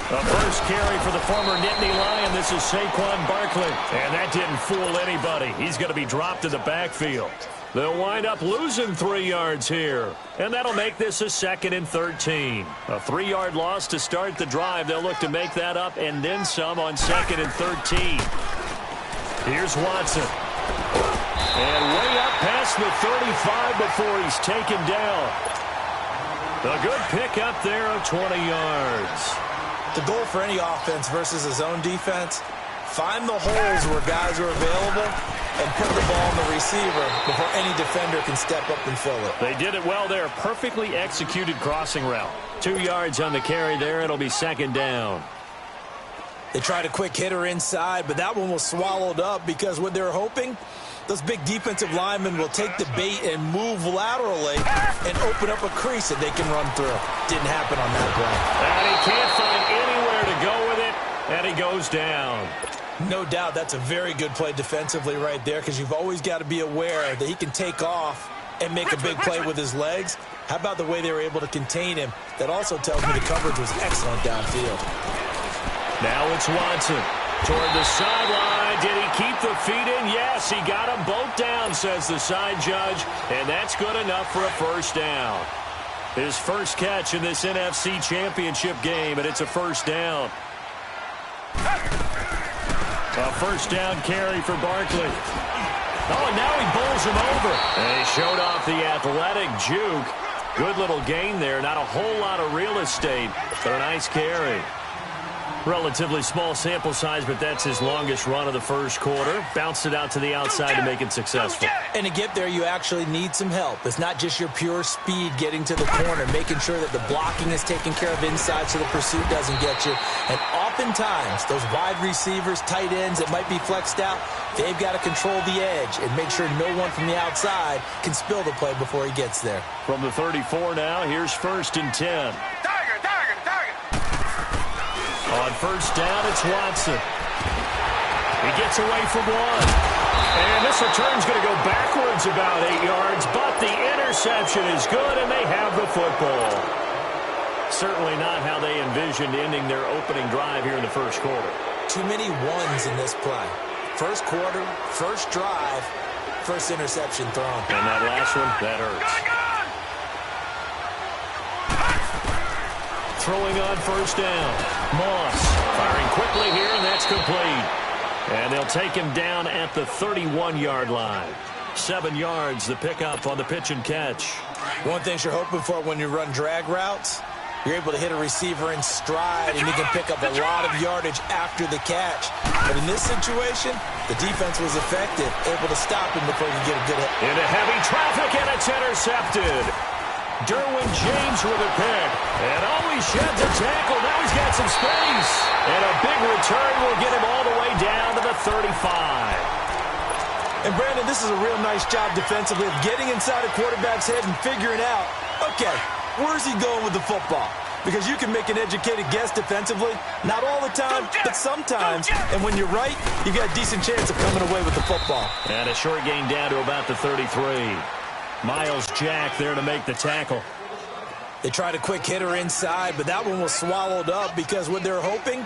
The first carry for the former Nittany Lion. This is Saquon Barkley. And that didn't fool anybody. He's going to be dropped in the backfield. They'll wind up losing 3 yards here. And that'll make this a 2nd and 13. A 3-yard loss to start the drive. They'll look to make that up and then some on 2nd and 13. Here's Watson. And way up past the 35 before he's taken down. A good pick up there of 20 yards. The goal for any offense versus his own defense, find the holes where guys are available and put the ball on the receiver before any defender can step up and fill it. They did it well there. Perfectly executed crossing route. 2 yards on the carry there. It'll be 2nd down. They tried a quick hitter inside, but that one was swallowed up because what they're hoping, those big defensive linemen will take the bait and move laterally and open up a crease that they can run through. Didn't happen on that play. And he can't find anywhere to go with it, and he goes down. No doubt that's a very good play defensively right there because you've always got to be aware that he can take off and make a big play with his legs. How about the way they were able to contain him? That also tells me the coverage was excellent downfield. Now it's Watson. Toward the sideline. Did he keep the feet in? Yes, he got them both down, says the side judge. And that's good enough for a 1st down. His first catch in this NFC Championship game, and it's a 1st down. A 1st down carry for Barkley. Oh, and now he bowls him over. And he showed off the athletic juke. Good little gain there. Not a whole lot of real estate, but a nice carry. Relatively small sample size, but that's his longest run of the first quarter. Bounced it out to the outside to make it successful. And to get there, you actually need some help. It's not just your pure speed getting to the corner, making sure that the blocking is taken care of inside so the pursuit doesn't get you. And oftentimes, those wide receivers, tight ends that might be flexed out, they've got to control the edge and make sure no one from the outside can spill the play before he gets there. From the 34 now, here's 1st and 10. On 1st down, it's Watson. He gets away from one. And this return's going to go backwards about 8 yards, but the interception is good, and they have the football. Certainly not how they envisioned ending their opening drive here in the first quarter. Too many ones in this play. First quarter, first drive, first interception thrown. And that last one, that hurts. Throwing on 1st down. Moss firing quickly here, and that's complete. And they'll take him down at the 31-yard line. 7 yards, the pickup on the pitch and catch. One thing you're hoping for when you run drag routes, you're able to hit a receiver in stride, and you can pick up a lot of yardage after the catch. But in this situation, the defense was effective, able to stop him before you get a good hit. Into heavy traffic, and it's intercepted. Derwin James with a pick. And always sheds a tackle. Now he's got some space. And a big return will get him all the way down to the 35. And, Brandon, this is a real nice job defensively of getting inside a quarterback's head and figuring out, okay, where's he going with the football? Because you can make an educated guess defensively. Not all the time, but sometimes. And when you're right, you got a decent chance of coming away with the football. And a short gain down to about the 33. Miles Jack there to make the tackle. They tried a quick hitter inside, but that one was swallowed up because what they're hoping,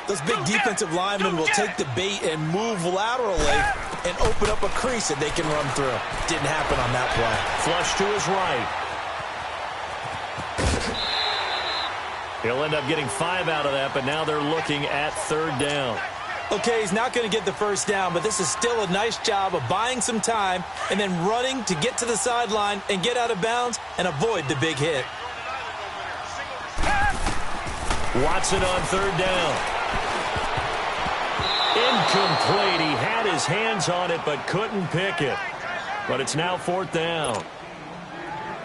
those big defensive linemen will take the bait and move laterally and open up a crease that they can run through. Didn't happen on that play. Flush to his right. He'll end up getting 5 out of that, but now they're looking at 3rd down. Okay, he's not going to get the 1st down, but this is still a nice job of buying some time and then running to get to the sideline and get out of bounds and avoid the big hit. Watson on 3rd down. Incomplete. He had his hands on it but couldn't pick it. But it's now 4th down.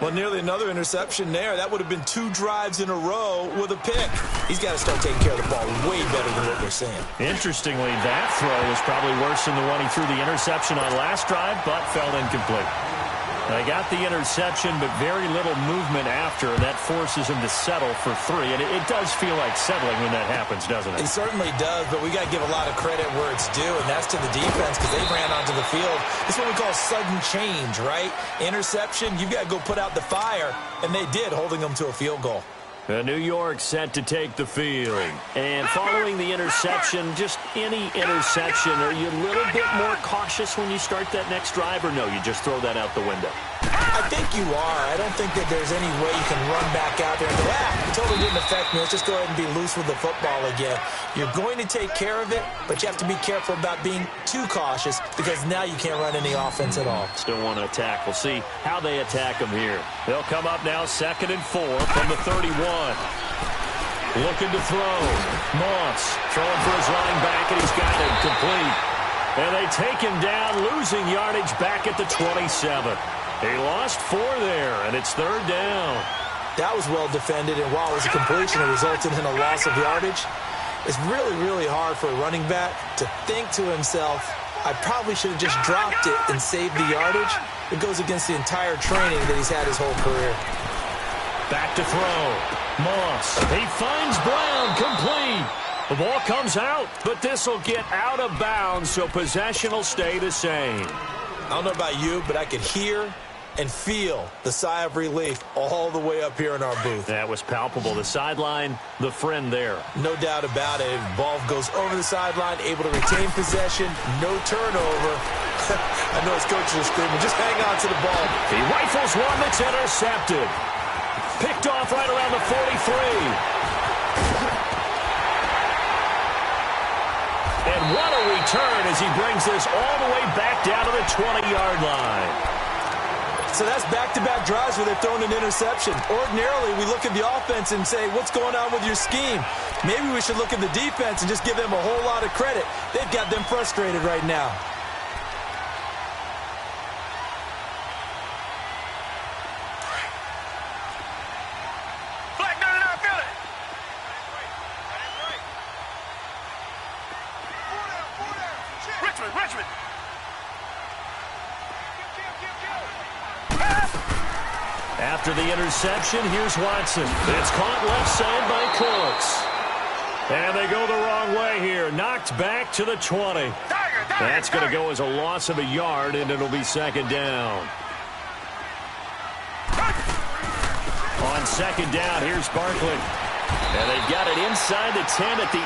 Well, nearly another interception there. That would have been 2 drives in a row with a pick. He's got to start taking care of the ball way better than what we're seeing. Interestingly, that throw was probably worse than the one he threw the interception on last drive, but fell incomplete. They got the interception, but very little movement after, and that forces him to settle for 3. And it does feel like settling when that happens, doesn't it? It certainly does, but we got to give a lot of credit where it's due, and that's to the defense because they ran onto the field. It's what we call sudden change, right? Interception, you've got to go put out the fire, and they did, holding them to a field goal. New York set to take the field. And following the interception, just any interception, are you a little bit more cautious when you start that next drive, or no, you just throw that out the window? I think you are. I don't think that there's any way you can run back out there and go, it totally didn't affect me. Let's just go ahead and be loose with the football again. You're going to take care of it, but you have to be careful about being too cautious because now you can't run any offense at all. Still want to attack. We'll see how they attack them here. They'll come up now 2nd and 4 from the 31. Looking to throw. Moss throwing for his running back, and he's got it complete. And they take him down, losing yardage back at the 27. He lost 4 there, and it's 3rd down. That was well defended, and while it was a completion, it resulted in a loss of yardage. It's really, really hard for a running back to think to himself, I probably should have just dropped it and saved the yardage. It goes against the entire training that he's had his whole career. Back to throw. Moss. He finds Brown, complete. The ball comes out, but this will get out of bounds, so possession will stay the same. I don't know about you, but I could hear and feel the sigh of relief all the way up here in our booth. That was palpable. The sideline, the friend there. No doubt about it. Ball goes over the sideline, able to retain possession, no turnover. I know his coaches are screaming, just hang on to the ball. He rifles one that's intercepted. Picked off right around the 43. And what a return as he brings this all the way back down to the 20-yard line. So that's back-to-back drives where they've thrown an interception. Ordinarily, we look at the offense and say, what's going on with your scheme? Maybe we should look at the defense and just give them a whole lot of credit. They've got them frustrated right now. Richmond. After the interception, here's Watson. It's caught left side by Cooks. And they go the wrong way here. Knocked back to the 20. That's going to go as a loss of a yard, and it'll be 2nd down. On 2nd down, here's Barkley. And they've got it inside the 10 at the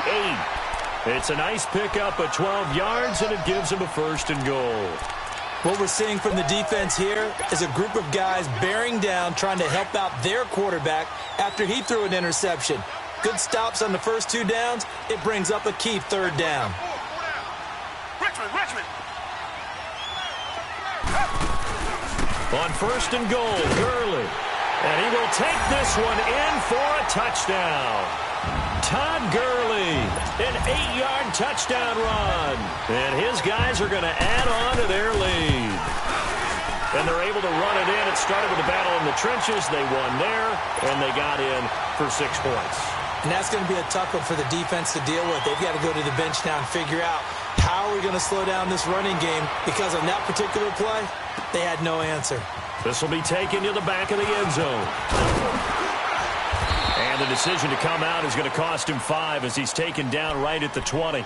8. It's a nice pickup of 12 yards, and it gives them a 1st and goal. What we're seeing from the defense here is a group of guys bearing down, trying to help out their quarterback after he threw an interception. Good stops on the first 2 downs. It brings up a key 3rd down. Richmond. On 1st and goal, Gurley. And he will take this one in for a touchdown. Todd Gurley, an 8-yard touchdown run. And his guys are going to add on to their lead. And they're able to run it in. It started with a battle in the trenches. They won there, and they got in for 6 points. And that's going to be a tough one for the defense to deal with. They've got to go to the bench now and figure out how are we going to slow down this running game, because on that particular play, they had no answer. This will be taken to the back of the end zone. And the decision to come out is going to cost him 5 as he's taken down right at the 20.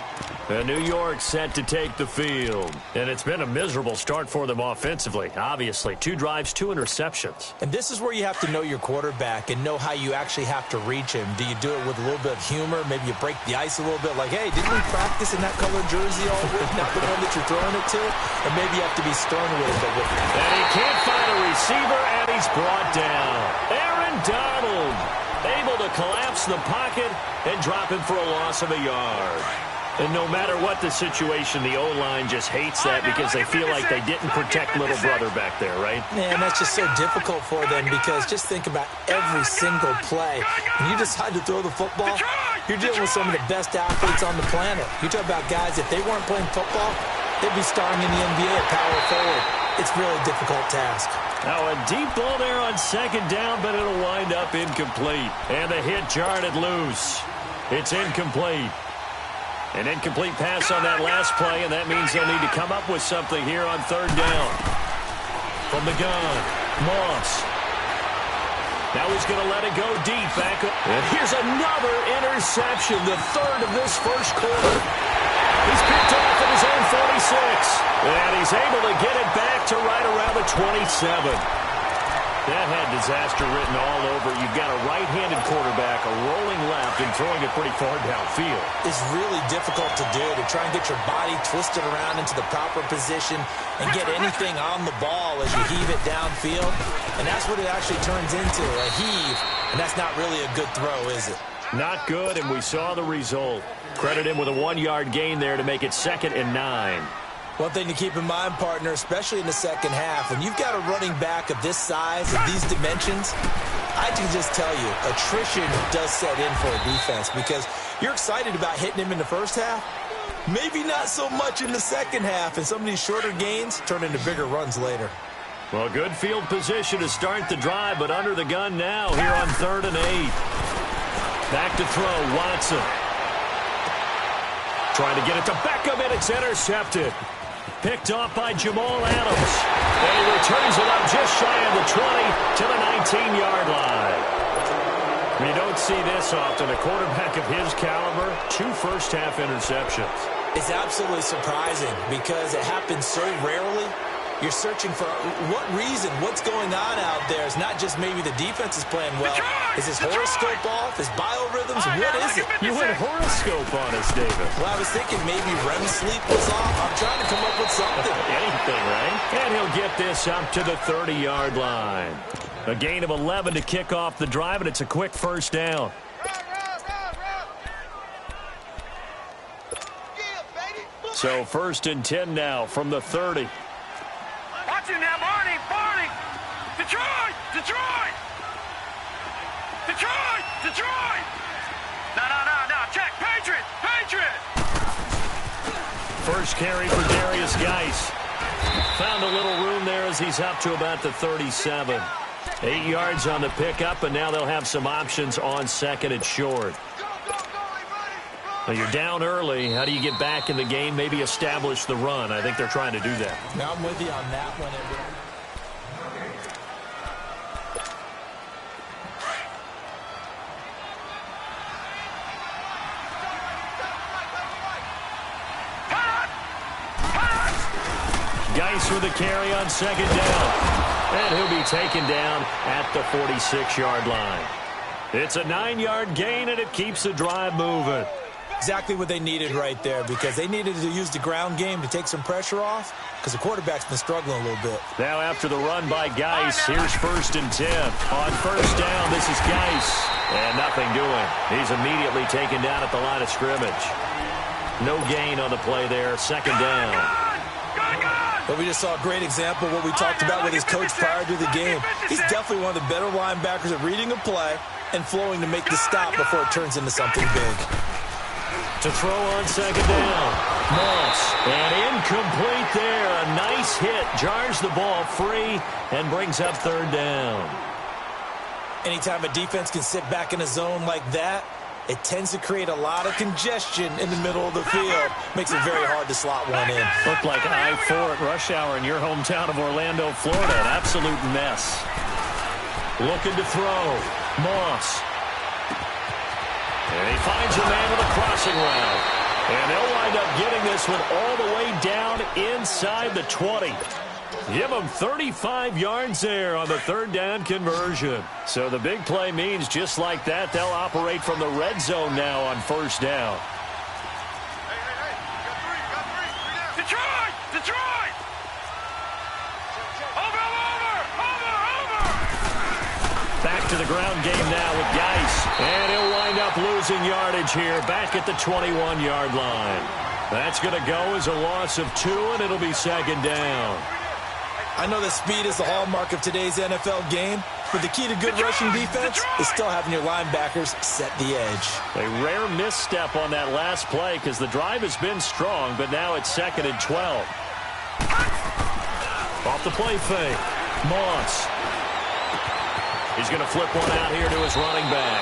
And New York set to take the field. And it's been a miserable start for them offensively, obviously. 2 drives, 2 interceptions. And this is where you have to know your quarterback and know how you actually have to reach him. Do you do it with a little bit of humor? Maybe you break the ice a little bit, like, hey, didn't we practice in that colored jersey all week, not the one that you're throwing it to? Or maybe you have to be stern with it. But and he can't find a receiver, and he's brought down. Aaron Donald able to collapse the pocket and drop him for a loss of a yard. And no matter what the situation, the O-line just hates that because they feel like they didn't protect little brother back there, right? Man, that's just so difficult for them, because just think about every single play. When you decide to throw the football, you're dealing with some of the best athletes on the planet. You talk about guys, if they weren't playing football, they'd be starring in the NBA at power forward. It's a really difficult task. Now a deep ball there on 2nd down, but it'll wind up incomplete. And the hit jarred it loose. It's incomplete. An incomplete pass on that last play, and that means they'll need to come up with something here on 3rd down. From the gun, Moss. Now he's going to let it go deep. Back up. And here's another interception, the 3rd of this first quarter. He's picked off at his own 46. And he's able to get it back to right around the 27. That had disaster written all over. You've got a right-handed quarterback, a rolling left, and throwing it pretty far downfield. It's really difficult to do, to try and get your body twisted around into the proper position and get anything on the ball as you heave it downfield. And that's what it actually turns into, a heave. And that's not really a good throw, is it? Not good, and we saw the result. Credit him with a 1-yard gain there to make it 2nd and 9. One thing to keep in mind, partner, especially in the second half, when you've got a running back of this size, of these dimensions, I can just tell you, attrition does set in for a defense because you're excited about hitting him in the first half. Maybe not so much in the second half, and some of these shorter gains turn into bigger runs later. Well, good field position to start the drive, but under the gun now here on 3rd and 8. Back to throw, Watson. Trying to get it to Beckham, and it's intercepted. Picked off by Jamal Adams. And he returns it up just shy of the 20 to the 19-yard line. You don't see this often. A quarterback of his caliber, 2 first-half interceptions. It's absolutely surprising because it happens so rarely. You're searching for what reason, what's going on out there. It's not just maybe the defense is playing well. Is his horoscope off? His biorhythms? What is it? You went horoscope on us, David. Well, I was thinking maybe REM sleep was off. I'm trying to come up with something. Anything, right? And he'll get this up to the 30-yard line. A gain of 11 to kick off the drive, and it's a quick first down. So 1st and 10 now from the 30. Watch him now, Barney! Detroit! No, check! Patriot! First carry for Darius Geis. Found a little room there as he's up to about the 37. 8 yards on the pickup, and now they'll have some options on 2nd and short. Now you're down early. How do you get back in the game? Maybe establish the run. I think they're trying to do that. Now I'm with you on that one. Geis with a carry on 2nd down. And he'll be taken down at the 46-yard line. It's a 9-yard gain, and it keeps the drive moving. Exactly what they needed right there because they needed to use the ground game to take some pressure off because the quarterback's been struggling a little bit. Now after the run by Geis, here's 1st and 10. On 1st down, this is Geis. And nothing doing. He's immediately taken down at the line of scrimmage. No gain on the play there. 2nd down. But we just saw a great example of what we talked about with his coach prior to the game. He's definitely one of the better linebackers at reading a play and flowing to make the stop before it turns into something big. To throw on 2nd down. Moss. And incomplete there. A nice hit. Jars the ball free and brings up 3rd down. Anytime a defense can sit back in a zone like that, it tends to create a lot of congestion in the middle of the field. Makes it very hard to slot one in. Looked like I-4 at rush hour in your hometown of Orlando, Florida. An absolute mess. Looking to throw. Moss. And he finds a man with a crossing route. And they'll wind up getting this one all the way down inside the 20. Give them 35 yards there on the 3rd down conversion. So the big play means just like that, they'll operate from the red zone now on 1st down. Detroit! Over! Back to the ground game now with Geis. And he'll wind up losing yardage here back at the 21-yard line. That's going to go as a loss of 2, and it'll be 2nd down. I know that speed is the hallmark of today's NFL game, but the key to good rushing defense is still having your linebackers set the edge. A rare misstep on that last play because the drive has been strong, but now it's 2nd and 12. Off the play fake. Moss. He's going to flip one out here to his running back.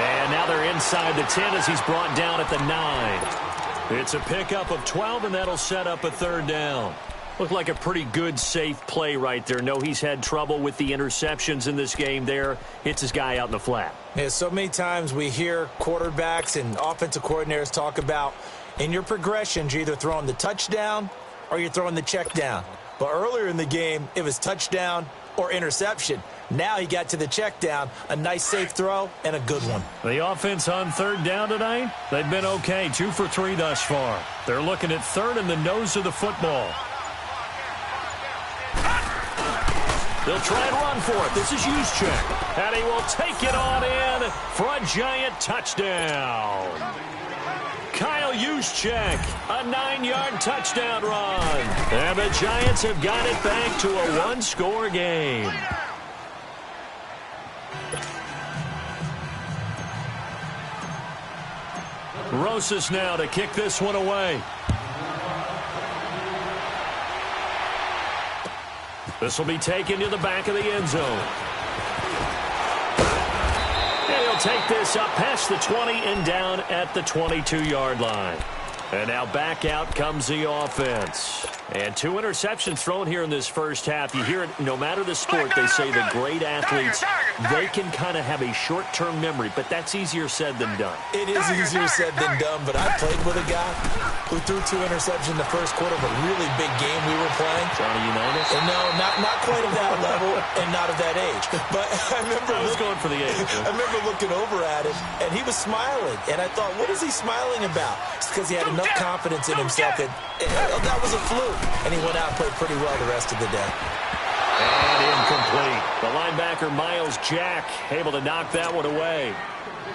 And now they're inside the 10 as he's brought down at the 9. It's a pickup of 12, and that'll set up a 3rd down. Looked like a pretty good, safe play right there. No, he's had trouble with the interceptions in this game there. Hits his guy out in the flat. Yeah, so many times we hear quarterbacks and offensive coordinators talk about in your progressions, you're either throwing the touchdown or you're throwing the check down. But earlier in the game, it was touchdown or interception. Now he got to the check down, a nice safe throw, and a good one. The offense on third down tonight, they've been okay, 2 for 3 thus far. They're looking at third in the nose of the football. They'll try and run for it. This is Juszczyk. And he will take it on in for a giant touchdown. Kyle Juszczyk, a 9-yard touchdown run. And the Giants have got it back to a 1-score game. Rosas now to kick this one away. This will be taken to the back of the end zone. And he'll take this up past the 20 and down at the 22-yard line. And now back out comes the offense. And 2 interceptions thrown here in this first half. You hear it, no matter the sport, they say the great athletes, they can kind of have a short-term memory, but that's easier said than done. It is easier said than done, but I played with a guy who threw 2 interceptions in the first quarter of a really big game we were playing. Johnny Unitas? And no, not quite of that level and not of that age. But I was going for the age. I remember looking over at him, and he was smiling. And I thought, what is he smiling about? It's because he had enough confidence in himself that that was a fluke. And he went out and played pretty well the rest of the day. And incomplete. The linebacker, Miles Jack, able to knock that one away.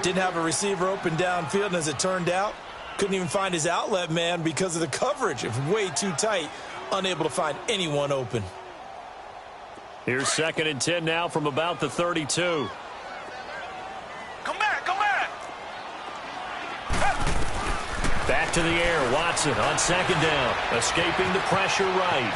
Didn't have a receiver open downfield, and as it turned out, couldn't even find his outlet man because of the coverage. It was way too tight, unable to find anyone open. Here's 2nd and 10 now from about the 32. Come back, come back. Back to the air, Watson on 2nd down, escaping the pressure right.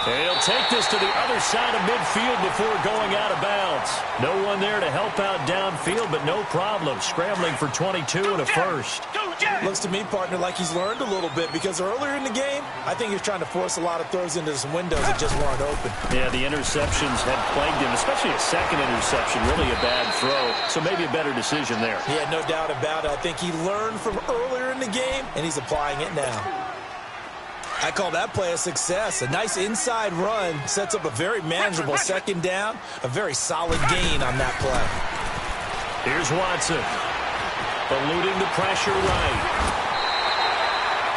And he'll take this to the other side of midfield before going out of bounds. No one there to help out downfield, but no problem. Scrambling for 22 and a first. Looks to me, partner, like he's learned a little bit because earlier in the game, I think he was trying to force a lot of throws into some windows that just weren't open. Yeah, the interceptions had plagued him, especially a second interception, really a bad throw. So maybe a better decision there. Yeah, no doubt about it. I think he learned from earlier in the game, and he's applying it now. I call that play a success. A nice inside run sets up a very manageable 2nd down, a very solid gain on that play. Here's Watson. Eluding the pressure right.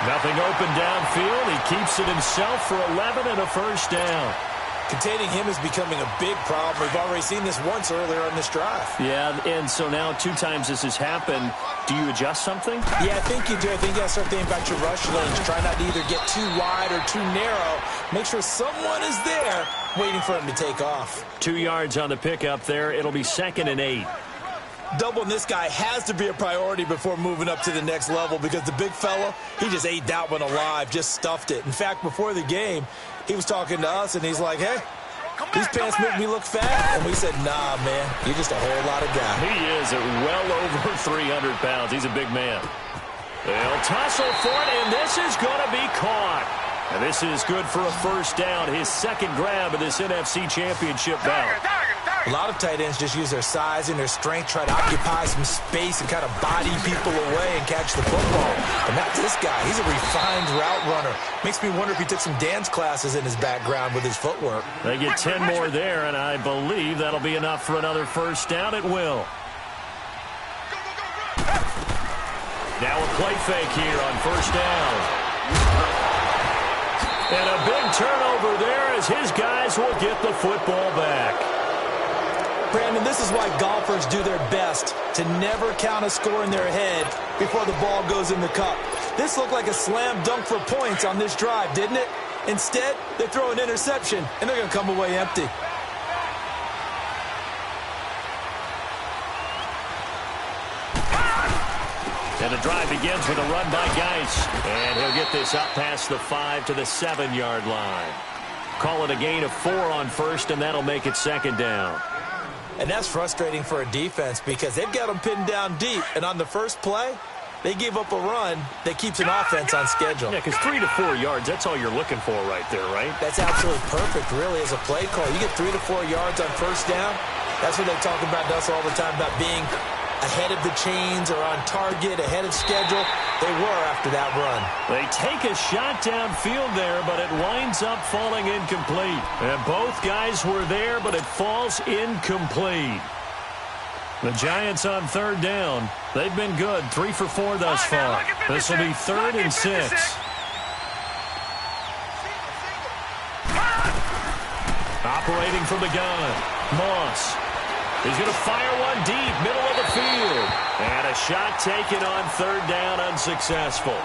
Nothing open downfield. He keeps it himself for 11 and a first down. Containing him is becoming a big problem. We've already seen this once earlier on this drive. Yeah, and so now 2 times this has happened. Do you adjust something? Yeah, I think you do. I think you got to start thinking about your rush lanes. Try not to either get too wide or too narrow. Make sure someone is there waiting for him to take off. 2 yards on the pickup there. It'll be 2nd and 8. Doubling this guy has to be a priority before moving up to the next level because the big fella, he just ate that one alive, just stuffed it. In fact, before the game, he was talking to us, and he's like, hey, these pants make me look fat. And we said, nah, man, you're just a whole lot of guy. He is at well over 300 pounds. He's a big man. They'll tussle for it, and this is going to be caught. And this is good for a first down, his 2nd grab of this NFC Championship bout. A lot of tight ends just use their size and their strength, try to occupy some space and kind of body people away and catch the football. And not this guy. He's a refined route runner. Makes me wonder if he took some dance classes in his background with his footwork. They get 10 more there, and I believe that'll be enough for another first down. It will. Now a play fake here on first down. And a big turnover there as his guys will get the football back. Brandon, this is why golfers do their best to never count a score in their head before the ball goes in the cup. This looked like a slam dunk for points on this drive, didn't it? Instead, they throw an interception, and they're going to come away empty. And the drive begins with a run by Geis. And he'll get this up past the 5 to the 7-yard line. Call it a gain of 4 on first, and that'll make it 2nd down. And that's frustrating for a defense because they've got them pinned down deep. And on the first play, they give up a run that keeps an offense on schedule. Yeah, because 3 to 4 yards, that's all you're looking for right there, right? That's absolutely perfect, really, as a play call. You get 3 to 4 yards on first down. That's what they talk about us all the time, about being ahead of the chains or on target, ahead of schedule. They were after that run. They take a shot downfield there, but it winds up falling incomplete. And both guys were there, but it falls incomplete. The Giants on third down. They've been good, 3 for 4 thus far. This will be 3rd and 6. Operating from the gun, Moss. He's going to fire one deep, middle of the field. And a shot taken on 3rd down, unsuccessful.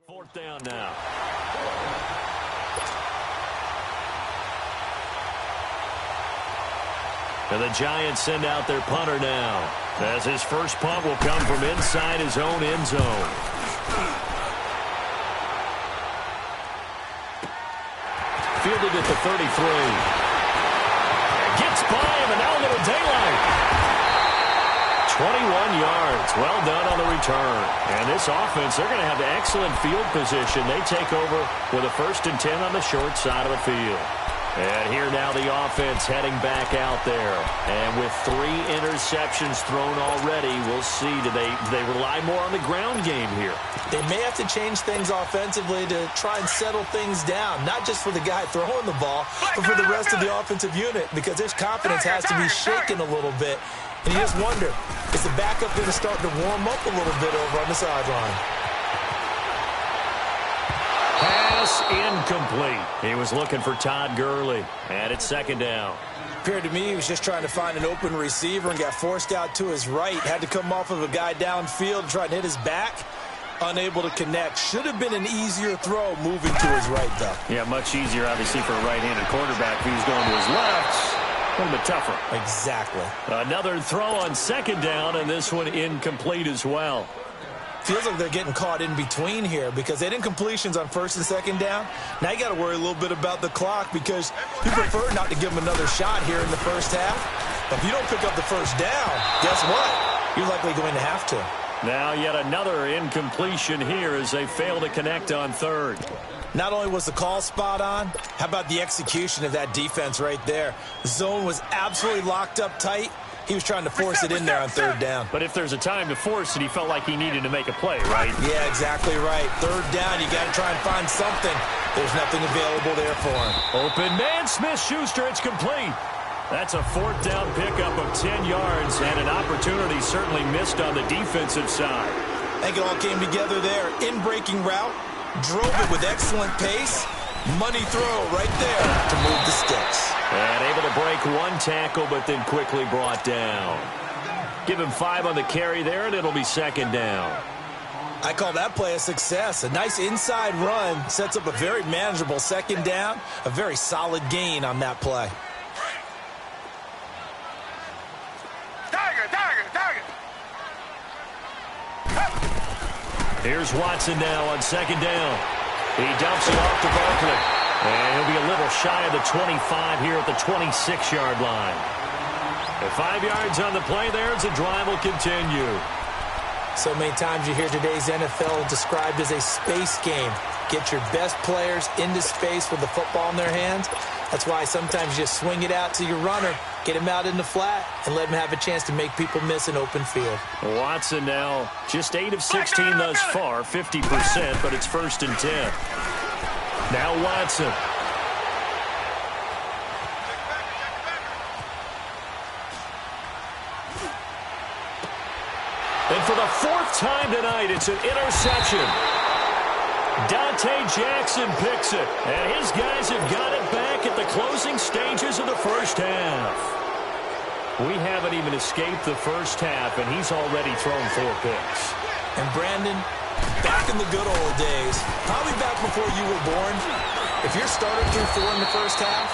Fourth down now. And the Giants send out their punter now, as his first punt will come from inside his own end zone. Fielded at the 33. Gets by him, and now a little daylight. 21 yards. Well done on the return. And this offense, they're going to have excellent field position. They take over with a 1st and 10 on the short side of the field. And here now the offense heading back out there. And with 3 interceptions thrown already, we'll see. Do they rely more on the ground game here? They may have to change things offensively to try and settle things down, not just for the guy throwing the ball, but for the rest of the offensive unit, because their confidence has to be shaken a little bit. And you just wonder, is the backup going to start to warm up a little bit over on the sideline? Pass incomplete. He was looking for Todd Gurley, and it's 2nd down. Appeared to me he was just trying to find an open receiver and got forced out to his right. Had to come off of a guy downfield, try and hit his back. Unable to connect. Should have been an easier throw moving to his right, though. Yeah, much easier, obviously, for a right-handed quarterback. If he was going to his left, a little bit tougher. Exactly. Another throw on 2nd down, and this one incomplete as well. Feels like they're getting caught in between here because they did incompletions on 1st and 2nd down. Now you got to worry a little bit about the clock because you prefer not to give them another shot here in the first half. But if you don't pick up the 1st down, guess what? You're likely going to have to. Now yet another incompletion here as they fail to connect on 3rd. Not only was the call spot on, how about the execution of that defense right there? The zone was absolutely locked up tight. He was trying to force it in there on 3rd down. But if there's a time to force it, he felt like he needed to make a play, right? Yeah, exactly right. 3rd down, you got to try and find something. There's nothing available there for him. Open man, Smith-Schuster, it's complete. That's a 4th down pickup of 10 yards and an opportunity certainly missed on the defensive side. I think it all came together there. In-breaking route, drove it with excellent pace. Money throw right there to move the sticks. And able to break one tackle, but then quickly brought down. Give him 5 on the carry there, and it'll be 2nd down. I call that play a success. A nice inside run sets up a very manageable 2nd down. A very solid gain on that play. Here's Watson now on 2nd down. He dumps it off to Barkley. And he'll be a little shy of the 25 here at the 26-yard line. And 5 yards on the play there as the drive will continue. So many times you hear today's NFL described as a space game. Get your best players into space with the football in their hands. That's why sometimes you just swing it out to your runner, get him out in the flat, and let him have a chance to make people miss an open field. Watson now just 8 of 16 thus far, 50%, but it's 1st and 10. Now Watson. And for the 4th time tonight, it's an interception. Dante Jackson picks it, and his guys have got it back at the closing stages of the first half. We haven't even escaped the first half, and he's already thrown 4 picks. And Brandon, back in the good old days, probably back before you were born, if your starter threw 4 in the first half,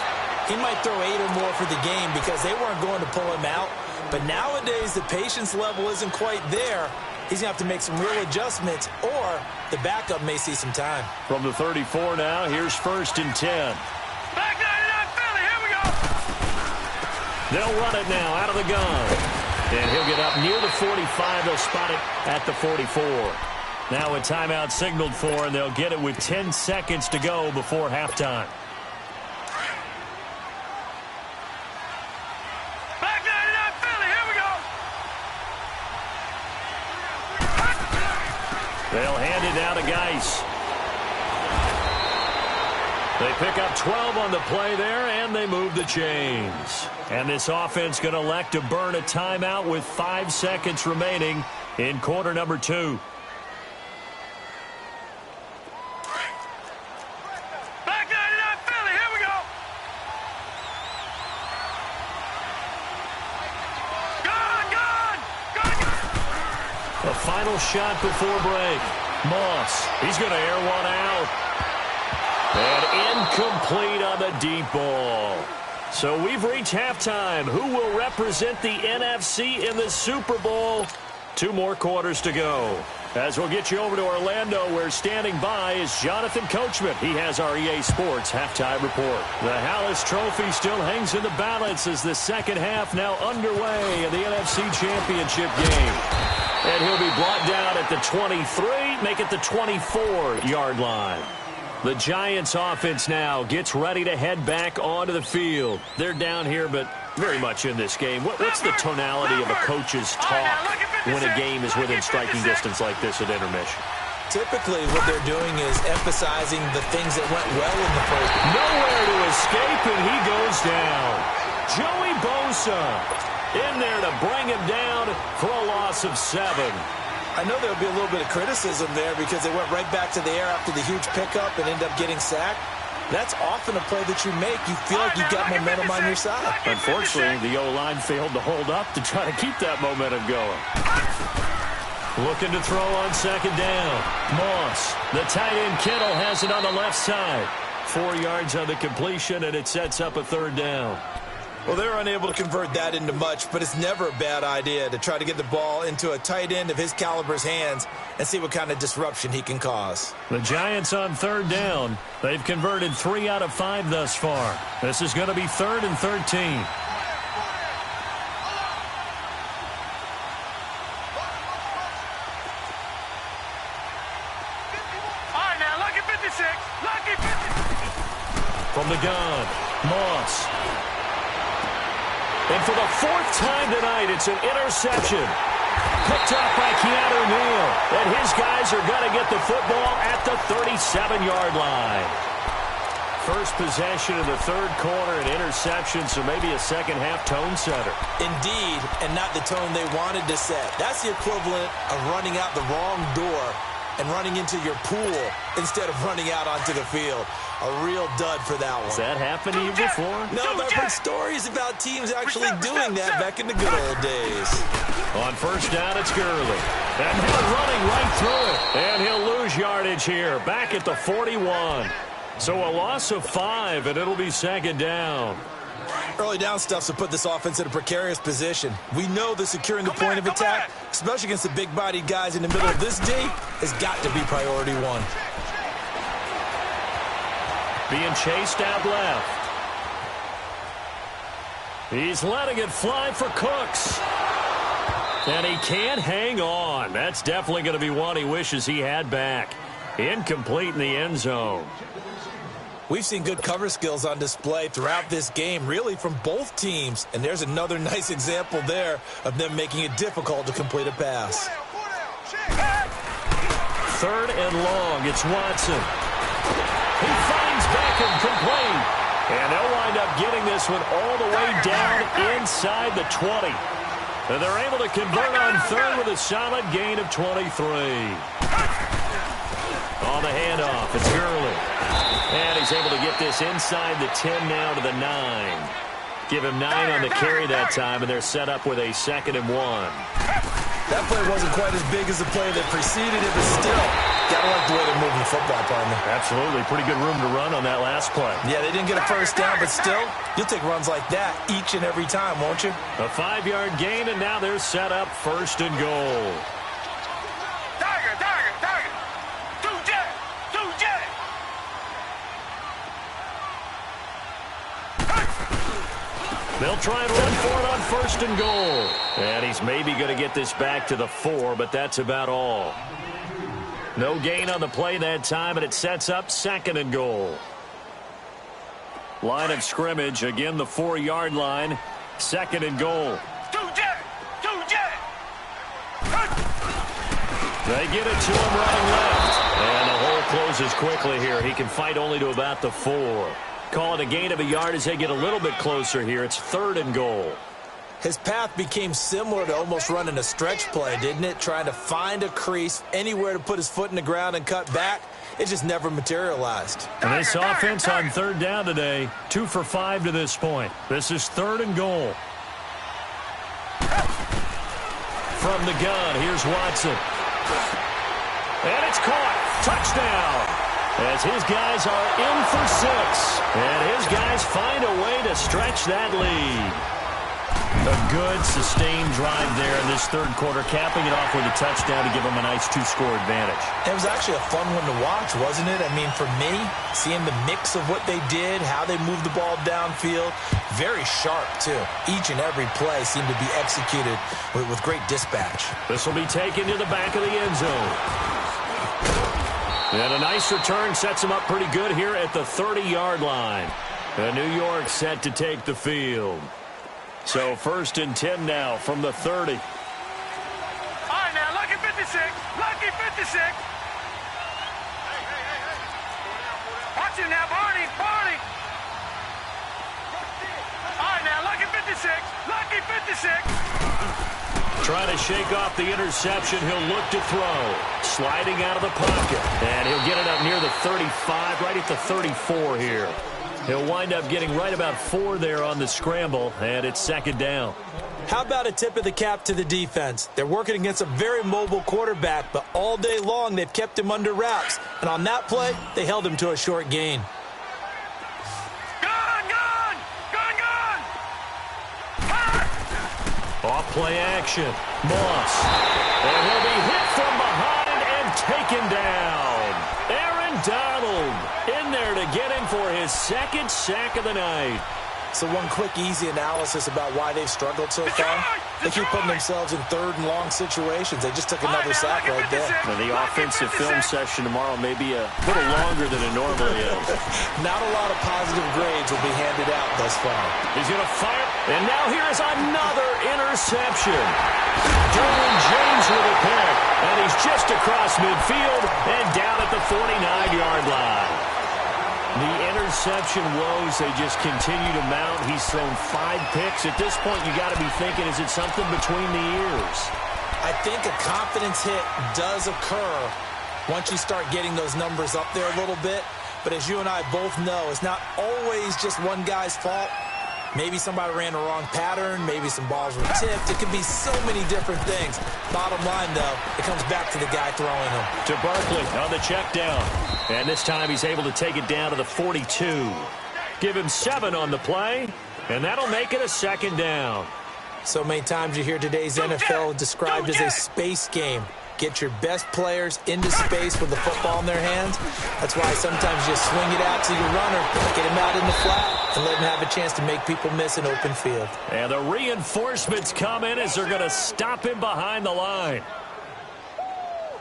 he might throw 8 or more for the game because they weren't going to pull him out. But nowadays, the patience level isn't quite there, he's going to have to make some real adjustments, or the backup may see some time. From the 34 now, here's 1st and 10. Back 99 Philly, here we go. They'll run it now out of the gun. And he'll get up near the 45. They'll spot it at the 44. Now a timeout signaled for, and they'll get it with 10 seconds to go before halftime. Back 99 Philly, here we go. They'll hand it now to Geis. They pick up 12 on the play there, and they move the chains. And this offense going to elect to burn a timeout with 5 seconds remaining in quarter number 2. Back 99 Philly, here we go. Gone. The final shot before break. Moss, he's going to air one out. And incomplete on the deep ball. So we've reached halftime. Who will represent the NFC in the Super Bowl? 2 more quarters to go. As we'll get you over to Orlando, where standing by is Jonathan Coachman. He has our EA Sports halftime report. The Hallis Trophy still hangs in the balance as the second half now underway in the NFC Championship game. And he'll be brought down at the 23, make it the 24-yard line. The Giants offense now gets ready to head back onto the field. They're down here, but very much in this game. What's the tonality of a coach's talk when a game is within striking distance like this at intermission? Typically, what they're doing is emphasizing the things that went well in the first. Nowhere to escape, and he goes down. Joey Bosa in there to bring him down for a loss of 7. I know there'll be a little bit of criticism there because they went right back to the air after the huge pickup and ended up getting sacked. That's often a play that you make. You feel like you've got momentum on your side. Unfortunately, the O-line failed to hold up to try to keep that momentum going. Looking to throw on second down. Moss, the tight end Kittle has it on the left side. 4 yards on the completion, and it sets up a 3rd down. Well, they're unable to convert that into much, but it's never a bad idea to try to get the ball into a tight end of his caliber's hands and see what kind of disruption he can cause. The Giants on 3rd down. They've converted 3 out of 5 thus far. This is going to be 3rd and 13. All right, now, lucky 56. Lucky 56. From the gun, Moss. And for the 4th time tonight, it's an interception. Picked up by Keanu Neal. And his guys are going to get the football at the 37-yard line. First possession of the 3rd quarter, an interception, so maybe a second-half tone setter. Indeed, and not the tone they wanted to set. That's the equivalent of running out the wrong door and running into your pool instead of running out onto the field. A real dud for that one. Has that happened to you before? No, but I've heard stories about teams actually doing that back in the good old days. On 1st down, it's Gurley. And he'll running right through it. And he'll lose yardage here, back at the 41. So a loss of 5, and it'll be 2nd down. Early down stuff to put this offense in a precarious position. We know that securing the point of attack, especially against the big-bodied guys in the middle of this day, has got to be priority 1. Being chased out left. He's letting it fly for Cooks. And he can't hang on. That's definitely going to be one he wishes he had back. Incomplete in the end zone. We've seen good cover skills on display throughout this game, really from both teams. And there's another nice example there of them making it difficult to complete a pass. 3rd and long. It's Watson. He finds Beckham complete. And they'll wind up getting this one all the way down inside the 20. And they're able to convert on 3rd with a solid gain of 23. On the handoff, it's Gurley. And he's able to get this inside the 10 now to the 9. Give him 9 on the carry that time, and they're set up with a 2nd and 1. That play wasn't quite as big as the play that preceded it, but still, gotta like the way they're moving the football, partner. Absolutely. Pretty good room to run on that last play. Yeah, they didn't get a 1st down, but still, you'll take runs like that each and every time, won't you? A 5-yard gain, and now they're set up 1st and goal. They'll try and run for it on 1st and goal. And he's maybe going to get this back to the 4, but that's about all. No gain on the play that time, and it sets up 2nd and goal. Line of scrimmage, again the 4-yard line. 2nd and goal. They get it to him running left. And the hole closes quickly here. He can fight only to about the 4. Call it a gain of a yard as they get a little bit closer here. It's 3rd and goal. His path became similar to almost running a stretch play, didn't it? Trying to find a crease, anywhere to put his foot in the ground and cut back. It just never materialized. And this offense on 3rd down today, 2 for 5 to this point. This is 3rd and goal. From the gun, here's Watson. And it's caught. Touchdown. As his guys are in for 6. And his guys find a way to stretch that lead. A good, sustained drive there in this 3rd quarter, capping it off with a touchdown to give them a nice 2-score advantage. It was actually a fun one to watch, wasn't it? I mean, for me, seeing the mix of what they did, how they moved the ball downfield, very sharp, too. Each and every play seemed to be executed with great dispatch. This will be taken to the back of the end zone. And a nice return sets him up pretty good here at the 30-yard line. And New York set to take the field. So 1st and 10 now from the 30. All right, now, lucky 56. Lucky 56. Watch it now, Barney. Barney. All right, now, lucky 56. Lucky 56. Trying to shake off the interception. He'll look to throw. Sliding out of the pocket. And he'll get it up near the 35, right at the 34 here. He'll wind up getting right about 4 there on the scramble, and it's 2nd down. How about a tip of the cap to the defense? They're working against a very mobile quarterback, but all day long they've kept him under wraps. And on that play, they held him to a short gain. Gun, gun! Gun, gun! Off play action. Moss. And he'll be hit from behind and taken down. Aaron Donald in there to get him for his 2nd sack of the night. So one quick, easy analysis about why they've struggled so far. They keep putting themselves in 3rd and long situations. They just took another sack right there. Now, the offensive film session tomorrow may be a little longer than it normally is. Not a lot of positive grades will be handed out thus far. He's going to fire. And now here is another interception. Derwin James with a pick. And he's just across midfield and down at the 49-yard line. The interception woes, they just continue to mount. He's thrown 5 picks. At this point, you got to be thinking, is it something between the ears? I think a confidence hit does occur once you start getting those numbers up there a little bit. But as you and I both know, it's not always just one guy's fault. Maybe somebody ran the wrong pattern. Maybe some balls were tipped. It could be so many different things. Bottom line, though, it comes back to the guy throwing them. To Barkley on the check down. And this time he's able to take it down to the 42. Give him 7 on the play, and that'll make it a 2nd down. So many times you hear today's NFL described as a space game. Get your best players into space with the football in their hands. That's why sometimes you just swing it out to your runner, get him out in the flat, and let him have a chance to make people miss an open field. And the reinforcements come in as they're going to stop him behind the line.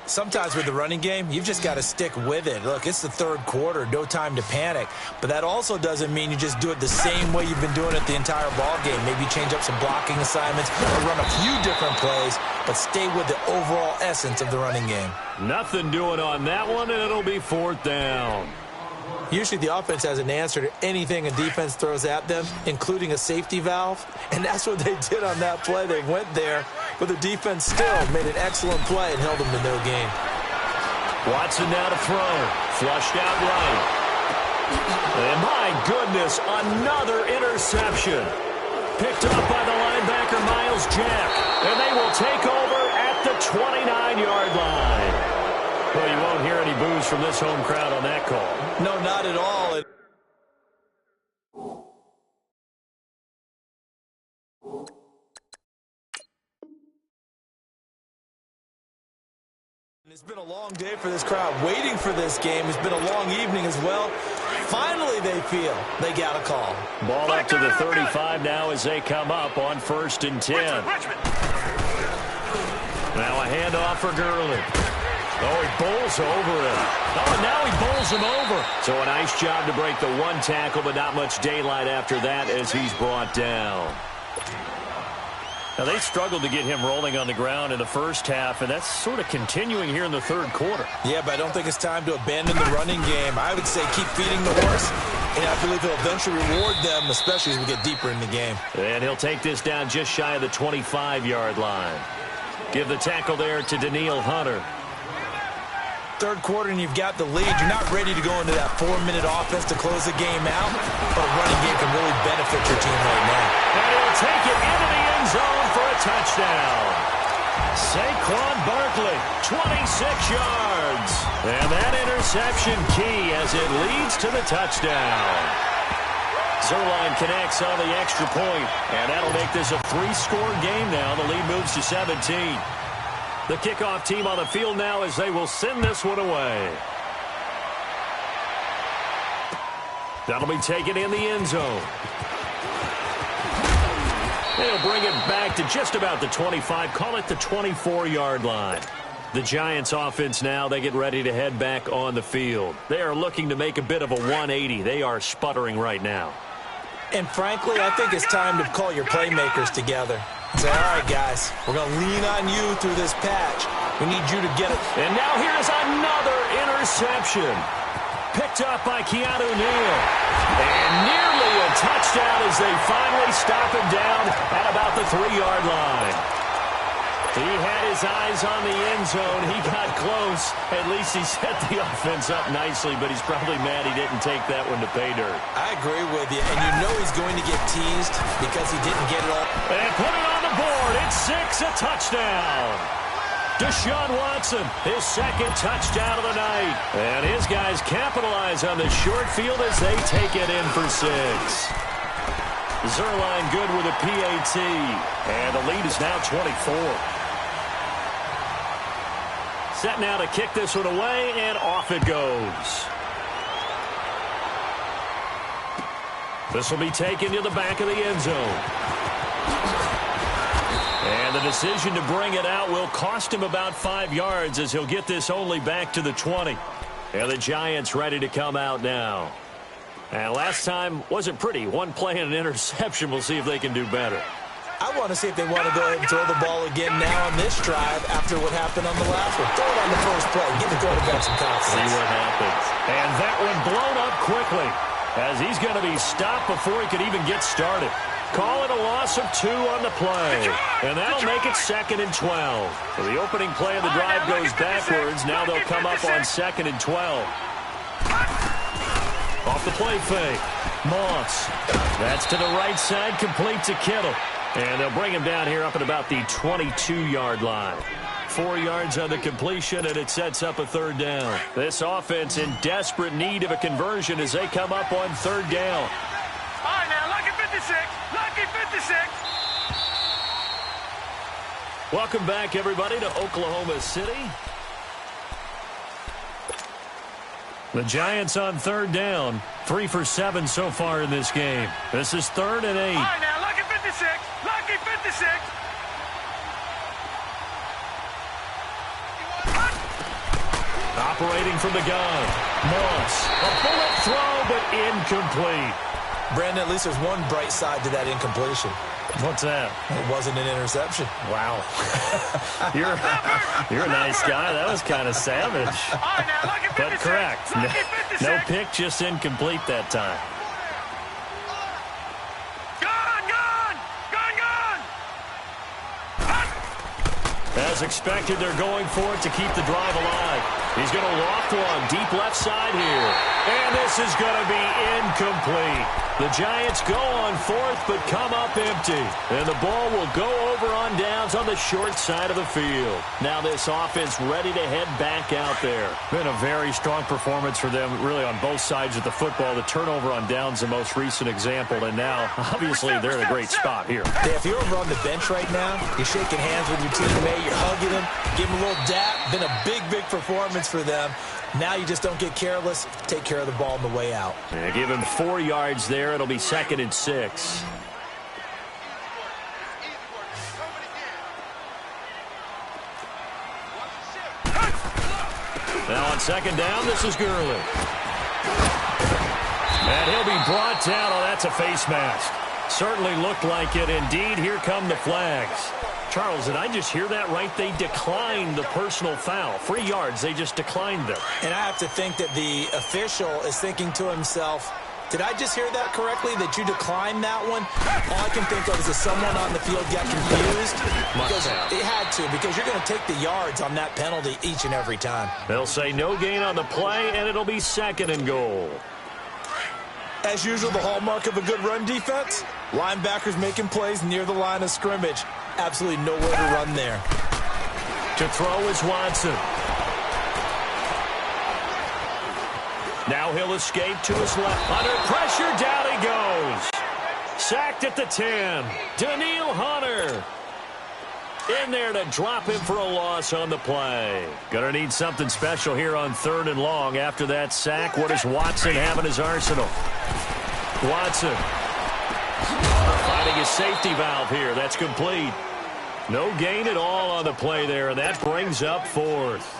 Sometimes with the running game, you've just got to stick with it. Look, it's the 3rd quarter, no time to panic. But that also doesn't mean you just do it the same way you've been doing it the entire ball game. Maybe change up some blocking assignments or run a few different plays, but stay with the overall essence of the running game. Nothing doing on that one, and it'll be 4th down. Usually the offense has an answer to anything a defense throws at them, including a safety valve. And that's what they did on that play. They went there, but the defense still made an excellent play and held them to no gain. Watson now to throw. Flushed out right. And my goodness, another interception. Picked up by the linebacker, Miles Jack. And they will take over at the 29-yard line. Well, you won't hear any boos from this home crowd on that call. No, not at all. It's been a long day for this crowd waiting for this game. It's been a long evening as well. Finally, they feel they got a call. Ball up to the 35 now as they come up on 1st and 10. Now a handoff for Gurley. Oh, he bowls over him. Oh, and now he bowls him over. So a nice job to break the one tackle, but not much daylight after that as he's brought down. Now, they struggled to get him rolling on the ground in the first half, and that's sort of continuing here in the third quarter. Yeah, but I don't think it's time to abandon the running game. I would say keep feeding the horse, and I believe he'll eventually reward them, especially as we get deeper in the game. And he'll take this down just shy of the 25-yard line. Give the tackle there to Danielle Hunter. Third quarter, and you've got the lead. You're not ready to go into that 4-minute offense to close the game out, but a running game can really benefit your team right now. And he'll take it into the end zone for a touchdown. Saquon Barkley, 26 yards. And that interception key as it leads to the touchdown. Zerline connects on the extra point, and that'll make this a 3-score game now. The lead moves to 17. The kickoff team on the field now as they will send this one away. That'll be taken in the end zone. They'll bring it back to just about the 25, call it the 24-yard line. The Giants offense now, they get ready to head back on the field. They are looking to make a bit of a 180. They are sputtering right now. And frankly, I think it's time to call your playmakers together. Say, all right, guys, we're going to lean on you through this patch. We need you to get it. And now here's another interception. Picked up by Keanu Neal. And nearly a touchdown as they finally stop him down at about the 3-yard line. He had his eyes on the end zone. He got close. At least he set the offense up nicely, but he's probably mad he didn't take that one to pay dirt. I agree with you, and you know he's going to get teased because he didn't get it all. And put it on the board. It's 6, a touchdown. Deshaun Watson, his second touchdown of the night. And his guys capitalize on the short field as they take it in for 6. Zerline good with a PAT. And the lead is now 24. Set now to kick this one away, and off it goes. This will be taken to the back of the end zone. And the decision to bring it out will cost him about 5 yards as he'll get this only back to the 20. And the Giants ready to come out now. And last time wasn't pretty. One play and an interception. We'll see if they can do better. I want to see if they want to go ahead and throw the ball again now on this drive after what happened on the last one. Throw it on the first play. Give the quarterback some confidence. See what happens. And that one blown up quickly as he's going to be stopped before he could even get started. Call it a loss of 2 on the play. And that'll make it 2nd and 12. So the opening play of the drive goes backwards. Now they'll come up on 2nd and 12. Off the play fake. Moss. That's to the right side, complete to Kittle. And they'll bring him down here up at about the 22-yard line. 4 yards on the completion, and it sets up a 3rd down. This offense in desperate need of a conversion as they come up on 3rd down. All right, now, lucky 56. Lucky 56. Welcome back, everybody, to Oklahoma City. The Giants on 3rd down. 3 for 7 so far in this game. This is 3rd and 8. All right, now, lucky 56. Lucky 56. Operating from the gun. Moss. A bullet throw, but incomplete. Brandon, at least there's one bright side to that incompletion. What's that? It wasn't an interception. Wow. You're a nice guy. That was kind of savage. All right, now, lucky 56. But correct. Lucky 56. No pick, just incomplete that time. As expected, they're going for it to keep the drive alive. He's going to loft one deep left side here. And this is going to be incomplete. The Giants go on 4th, but come up empty. And the ball will go over on downs on the short side of the field. Now this offense ready to head back out there. Been a very strong performance for them, really on both sides of the football. The turnover on downs, the most recent example. And now, obviously, they're in a great spot here. Yeah, if you're over on the bench right now, you're shaking hands with your teammate, you're hugging him, give him a little dap. Been a big, big performance points for them. Now you just don't get careless. Take care of the ball on the way out. Yeah, give him 4 yards there. It'll be 2nd and 6. Now on 2nd down, this is Gurley. And he'll be brought down. Oh, that's a face mask. Certainly looked like it. Indeed, here come the flags. Charles, did I just hear that right? They declined the personal foul. 3 yards, they just declined them. And I have to think that the official is thinking to himself, did I just hear that correctly, that you declined that one? All I can think of is that someone on the field got confused. Because it had to, because you're going to take the yards on that penalty each and every time. They'll say no gain on the play, and it'll be 2nd and goal. As usual, the hallmark of a good run defense, linebackers making plays near the line of scrimmage. Absolutely nowhere to run there. To throw is Watson. Now he'll escape to his left. Under pressure, down he goes. Sacked at the 10. Daniil Hunter in there to drop him for a loss on the play. Gonna need something special here on 3rd and long. After that sack, what does Watson have in his arsenal? Watson finding his safety valve here. That's complete. No gain at all on the play there, and that brings up 4th.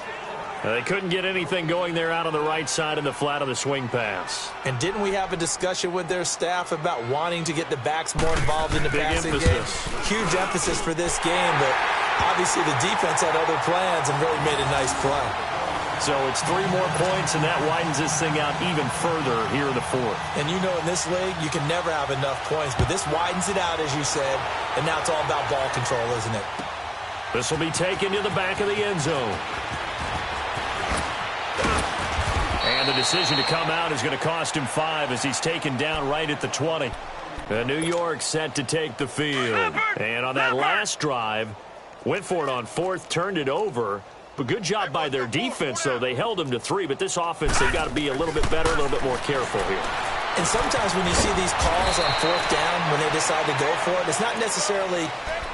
They couldn't get anything going there out on the right side in the flat of the swing pass. And didn't we have a discussion with their staff about wanting to get the backs more involved in the passing game? Huge emphasis for this game, but obviously the defense had other plans and really made a nice play. So it's 3 more points, and that widens this thing out even further here in the 4th. And you know in this league, you can never have enough points, but this widens it out, as you said, and now it's all about ball control, isn't it? This will be taken to the back of the end zone. And the decision to come out is going to cost him 5 as he's taken down right at the 20. And New York set to take the field. And on that last drive, went for it on 4th, turned it over. But good job by their defense, though. They held them to 3, but this offense, they've got to be a little bit better, a little bit more careful here. And sometimes when you see these calls on 4th down, when they decide to go for it, it's not necessarily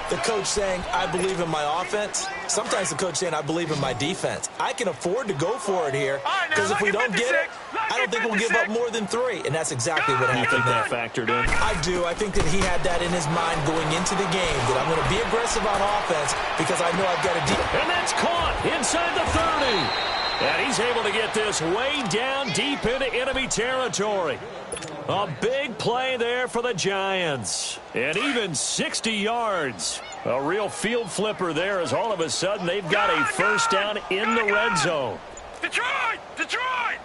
the coach saying, I believe in my offense. Sometimes the coach saying, I believe in my defense. I can afford to go for it here, because if we don't get it, I don't think we'll give up more than 3. And that's exactly what happened there. You think that factored in? I do. I think that he had that in his mind going into the game, that I'm going to be aggressive on offense because I know I've got a deep. And that's caught inside the 30. And he's able to get this way down deep into enemy territory. A big play there for the Giants. And even 60 yards. A real field flipper there as all of a sudden they've got a first down in the red zone. Detroit! Detroit!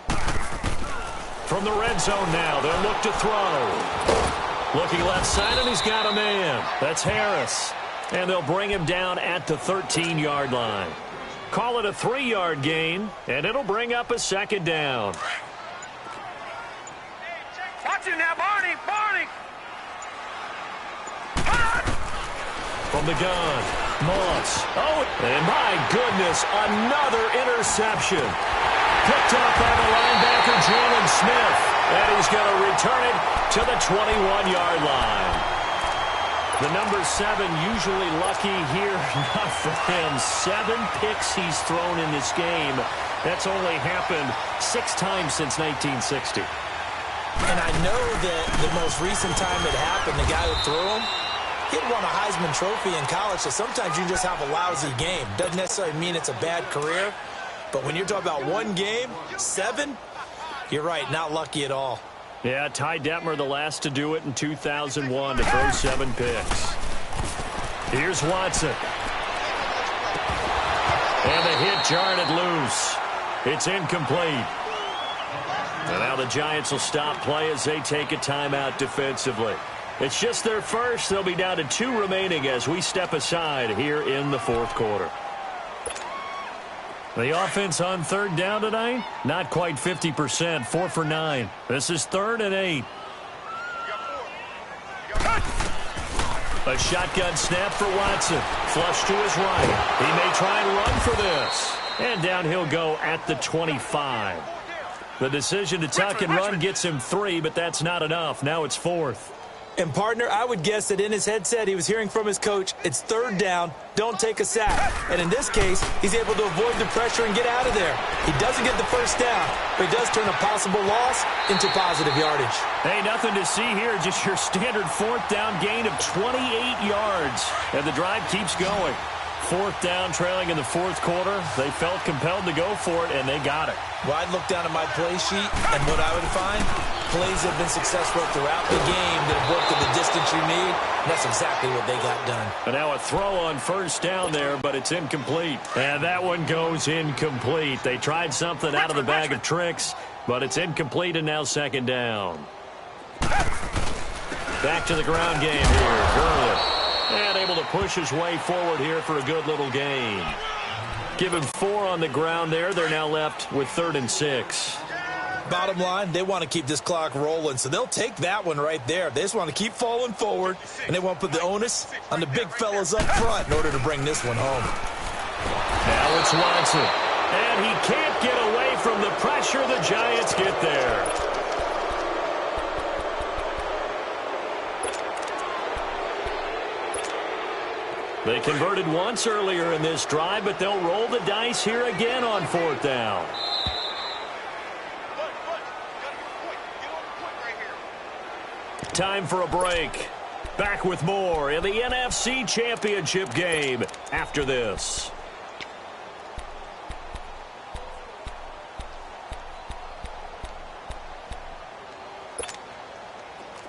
From the red zone now, they'll look to throw. Looking left side, and he's got a man. That's Harris. And they'll bring him down at the 13-yard line. Call it a 3-yard gain, and it'll bring up a 2nd down. Watch him now, Barney! Barney! From the gun, Moss. Oh, and my goodness, another interception. Picked off by the linebacker, Jalen Smith. And he's going to return it to the 21-yard line. The number 7 usually lucky here. Not for him. 7 picks he's thrown in this game. That's only happened 6 times since 1960. And I know that the most recent time it happened, the guy who threw him, he had won a Heisman Trophy in college, so sometimes you just have a lousy game. Doesn't necessarily mean it's a bad career, but when you're talking about 1 game, 7, you're right, not lucky at all. Yeah, Ty Detmer, the last to do it in 2001, to throw 7 picks. Here's Watson. And the hit jarred it loose. It's incomplete. And now the Giants will stop play as they take a timeout defensively. It's just their first. They'll be down to 2 remaining as we step aside here in the 4th quarter. The offense on 3rd down tonight, not quite 50%, 4 for 9. This is 3rd and 8. A shotgun snap for Watson. Flush to his right. He may try and run for this. And down he'll go at the 25. The decision to tuck and run gets him 3, but that's not enough. Now it's 4th. And, partner, I would guess that in his headset he was hearing from his coach, it's third down, don't take a sack. And in this case, he's able to avoid the pressure and get out of there. He doesn't get the first down, but he does turn a possible loss into positive yardage. Hey, nothing to see here, just your standard fourth down gain of 28 yards. And the drive keeps going. Fourth down, trailing in the fourth quarter. They felt compelled to go for it, and they got it. Well, I'd look down at my play sheet, and what I would find, plays have been successful throughout the game that have worked at the distance you need, and that's exactly what they got done. And now a throw on first down there, but it's incomplete. And that one goes incomplete. They tried something out of the bag of tricks, but it's incomplete, and now second down. Back to the ground game here. Gurley. And able to push his way forward here for a good little gain. Give him 4 on the ground there. They're now left with 3rd and 6. Bottom line, they want to keep this clock rolling, so they'll take that one right there. They just want to keep falling forward, and they want to put the onus on the big fellas up front in order to bring this one home. Now it's Watson. And he can't get away from the pressure. The Giants get there. They converted once earlier in this drive, but they'll roll the dice here again on fourth down. Time for a break. Back with more in the NFC Championship game after this.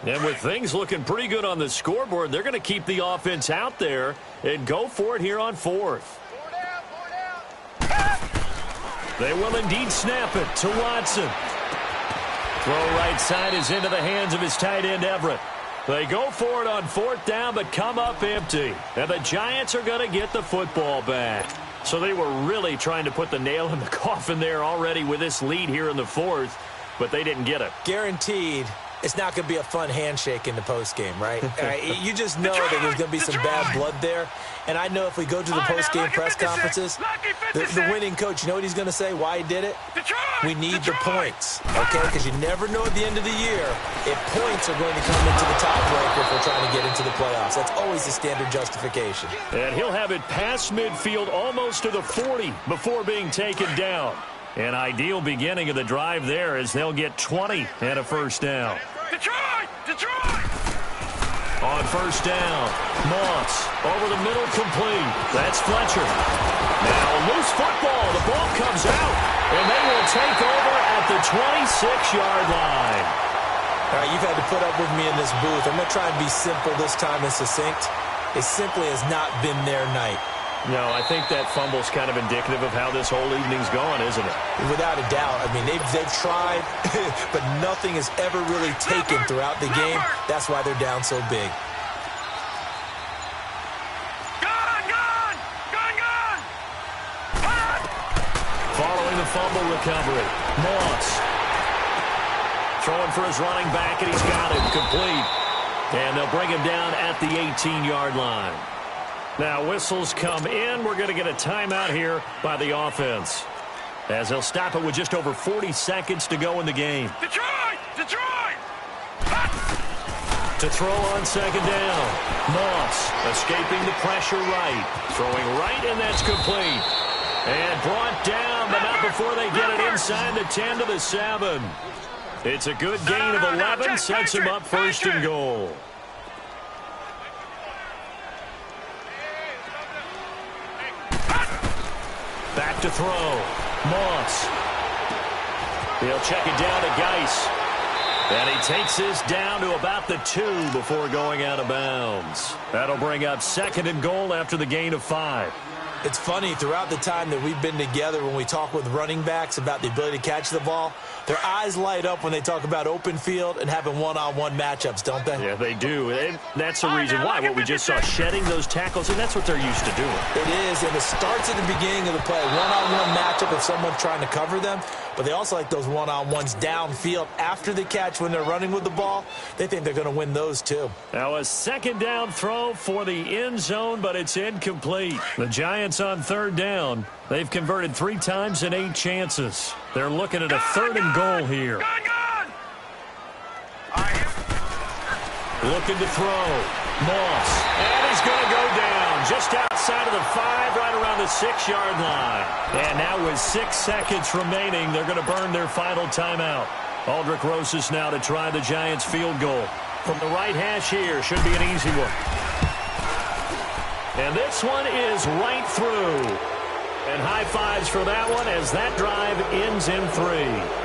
And with things looking pretty good on the scoreboard, they're going to keep the offense out there and go for it here on fourth. They will indeed snap it to Watson. Throw right side is into the hands of his tight end, Everett. They go for it on fourth down, but come up empty. And the Giants are going to get the football back. So they were really trying to put the nail in the coffin there already with this lead here in the fourth, but they didn't get it. Guaranteed. It's not going to be a fun handshake in the postgame, right? You just know that there's going to be some bad blood there. And I know if we go to the postgame press conferences, the winning coach, you know what he's going to say, why he did it? We need the points, okay? Because you never know at the end of the year if points are going to come into the tiebreaker if we're trying to get into the playoffs. That's always the standard justification. And he'll have it past midfield almost to the 40 before being taken down. An ideal beginning of the drive there as they'll get 20 and a first down. Detroit! Detroit! On first down, Moss over the middle, complete. That's Fletcher. Now loose football. The ball comes out, and they will take over at the 26-yard line. All right, you've had to put up with me in this booth. I'm going to try and be simple this time and succinct. It simply has not been their night. No, I think that fumble's kind of indicative of how this whole evening's going, isn't it? Without a doubt. I mean, they've tried, but nothing has ever really taken throughout the game. That's why they're down so big. Gone! Following the fumble recovery, Moss throwing for his running back, and he's got it complete. And they'll bring him down at the 18-yard line. Now whistles come in. We're going to get a timeout here by the offense, as they'll stop it with just over 40 seconds to go in the game. Detroit! To throw on second down, Moss escaping the pressure right, throwing right, and that's complete. And brought down, but not before they get it inside the 10 to the 7. It's a good gain of 11, sets him up first and goal. Back to throw. Moss. He'll check it down to Geis. And he takes this down to about the 2 before going out of bounds. That'll bring up second and goal after the gain of 5. It's funny, throughout the time that we've been together, when we talk with running backs about the ability to catch the ball, their eyes light up when they talk about open field and having one-on-one matchups, don't they? Yeah, they do. And that's the reason why. What we just saw, shedding those tackles, and that's what they're used to doing. It is, and it starts at the beginning of the play. One-on-one matchup if someone's trying to cover them, but they also like those one-on-ones downfield after the catch when they're running with the ball. They think they're going to win those, too. Now a second down throw for the end zone, but it's incomplete. The Giants on third down. They've converted 3 times in 8 chances. They're looking at a third and goal here. Looking to throw. Moss. And he's going to go down just outside of the 5, right around the 6-yard line. And now with 6 seconds remaining, they're going to burn their final timeout. Aldrich Rosas now to try the Giants field goal. From the right hash here, should be an easy one. And this one is right through. And high fives for that one as that drive ends in 3.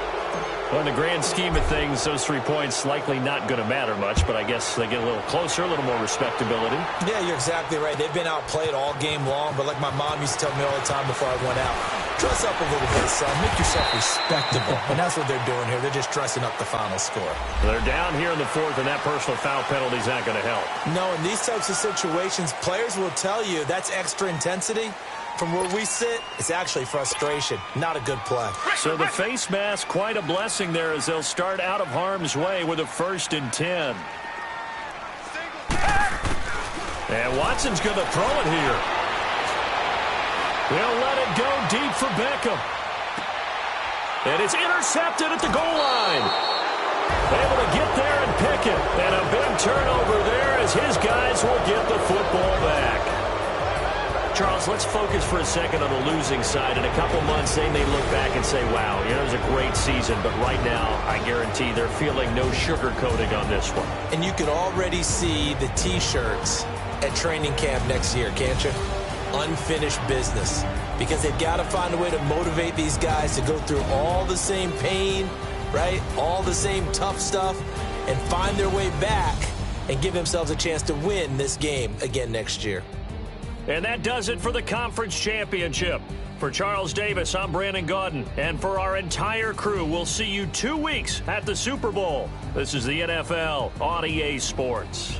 Well, in the grand scheme of things, those 3 points likely not going to matter much, but I guess they get a little closer, a little more respectability. Yeah, you're exactly right. They've been outplayed all game long, but like my mom used to tell me all the time before I went out, dress up a little bit, son. Make yourself respectable. And that's what they're doing here. They're just dressing up the final score. They're down here in the 4th, and that personal foul penalty is not going to help. No, in these types of situations, players will tell you that's extra intensity. From where we sit, it's actually frustration. Not a good play. So the face mask, quite a blessing there as they'll start out of harm's way with a 1st and 10. And Watson's going to throw it here. He'll let it go deep for Beckham. And it's intercepted at the goal line. Able to get there and pick it. And a big turnover there as his guys will get the football back. Charles, let's focus for a second on the losing side. In a couple months, they may look back and say, wow, it was a great season. But right now, I guarantee they're feeling no sugarcoating on this one. And you could already see the T-shirts at training camp next year, can't you? Unfinished business. Because they've got to find a way to motivate these guys to go through all the same pain, right? All the same tough stuff, and find their way back and give themselves a chance to win this game again next year. And that does it for the conference championship. For Charles Davis, I'm Brandon Gaudin. And for our entire crew, we'll see you 2 weeks at the Super Bowl. This is the NFL on EA Sports.